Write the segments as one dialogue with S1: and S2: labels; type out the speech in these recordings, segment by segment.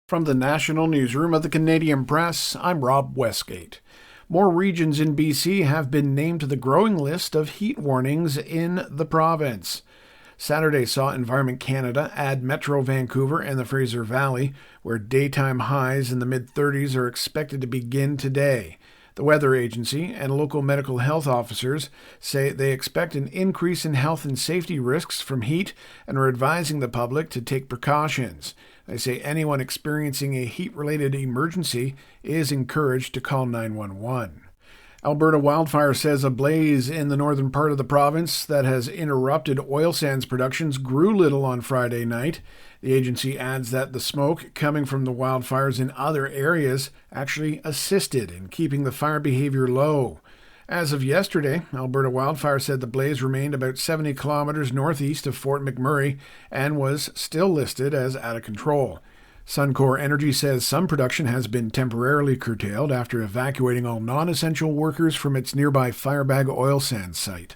S1: From the National Newsroom of the Canadian Press, I'm Rob Westgate. More regions in BC have been named to the growing list of heat warnings in the province. Saturday saw Environment Canada add Metro Vancouver and the Fraser Valley, where daytime highs in the mid-30s are expected to begin today. The weather agency and local medical health officers say they expect an increase in health and safety risks from heat and are advising the public to take precautions. They say anyone experiencing a heat-related emergency is encouraged to call 911. Alberta Wildfire says a blaze in the northern part of the province that has interrupted oil sands productions grew little on Friday night. The agency adds that the smoke coming from the wildfires in other areas actually assisted in keeping the fire behavior low. As of yesterday, Alberta Wildfire said the blaze remained about 70 kilometers northeast of Fort McMurray and was still listed as out of control. Suncor Energy says some production has been temporarily curtailed after evacuating all non-essential workers from its nearby Firebag oil sands site.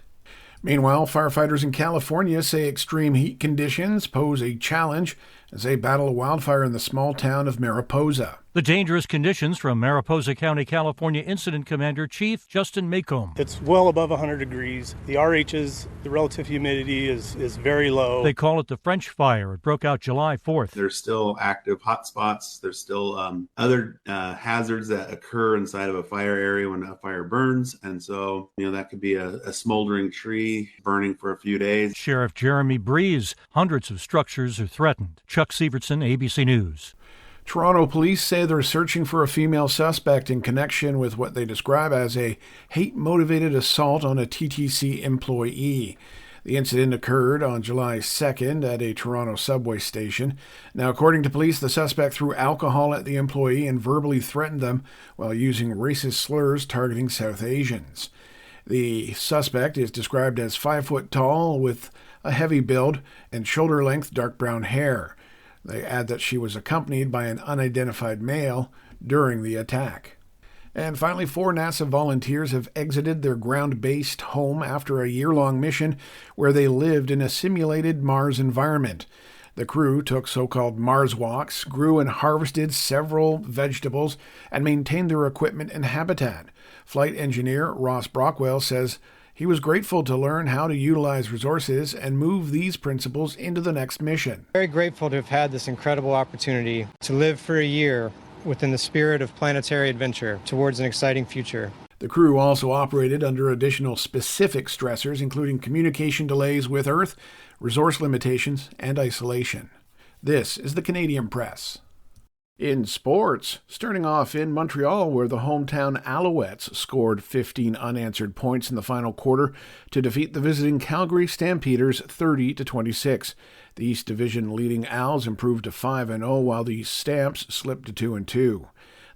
S1: Meanwhile, firefighters in California say extreme heat conditions pose a challenge as they battle a wildfire in the small town of Mariposa.
S2: The dangerous conditions from Mariposa County, California Incident Commander Chief Justin Maycomb.
S3: It's well above 100 degrees. The RHs, the relative humidity is very low.
S2: They call it the French fire. It broke out July 4th.
S4: There's still active hotspots. There's still other hazards that occur inside of a fire area when a fire burns. And so, that could be a smoldering tree burning for a few days.
S2: Sheriff Jeremy Breeze. Hundreds of structures are threatened. Chuck Sievertson, ABC News.
S1: Toronto police say they're searching for a female suspect in connection with what they describe as a hate-motivated assault on a TTC employee. The incident occurred on July 2nd at a Toronto subway station. Now, according to police, the suspect threw alcohol at the employee and verbally threatened them while using racist slurs targeting South Asians. The suspect is described as 5 foot tall with a heavy build and shoulder-length dark brown hair. They add that she was accompanied by an unidentified male during the attack. And finally, 4 NASA volunteers have exited their ground-based home after a year-long mission where they lived in a simulated Mars environment. The crew took so-called Mars walks, grew and harvested several vegetables, and maintained their equipment and habitat. Flight engineer Ross Brockwell says he was grateful to learn how to utilize resources and move these principles into the next mission.
S5: Very grateful to have had this incredible opportunity to live for a year within the spirit of planetary adventure towards an exciting future.
S1: The crew also operated under additional specific stressors, including communication delays with Earth, resource limitations, and isolation. This is the Canadian Press. In sports, starting off in Montreal, where the hometown Alouettes scored 15 unanswered points in the final quarter to defeat the visiting Calgary Stampeders 30-26. The East Division leading Als improved to 5-0, while the Stamps slipped to 2-2.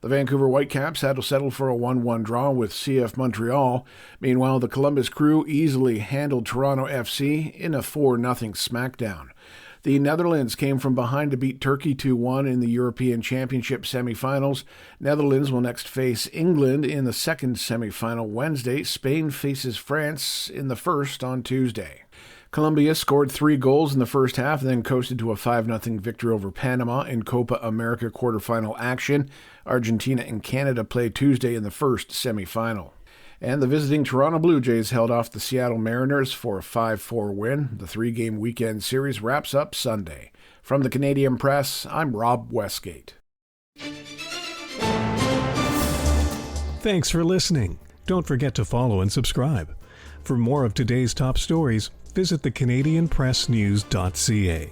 S1: The Vancouver Whitecaps had to settle for a 1-1 draw with CF Montreal. Meanwhile, the Columbus Crew easily handled Toronto FC in a 4-0 smackdown. The Netherlands came from behind to beat Turkey 2-1 in the European Championship semifinals. Netherlands will next face England in the second semifinal Wednesday. Spain faces France in the first on Tuesday. Colombia scored 3 goals in the first half, then coasted to a 5-0 victory over Panama in Copa America quarterfinal action. Argentina and Canada play Tuesday in the first semifinal. And the visiting Toronto Blue Jays held off the Seattle Mariners for a 5-4 win. The 3-game weekend series wraps up Sunday. From the Canadian Press, I'm Rob Westgate.
S6: Thanks for listening. Don't forget to follow and subscribe. For more of today's top stories, visit thecanadianpressnews.ca.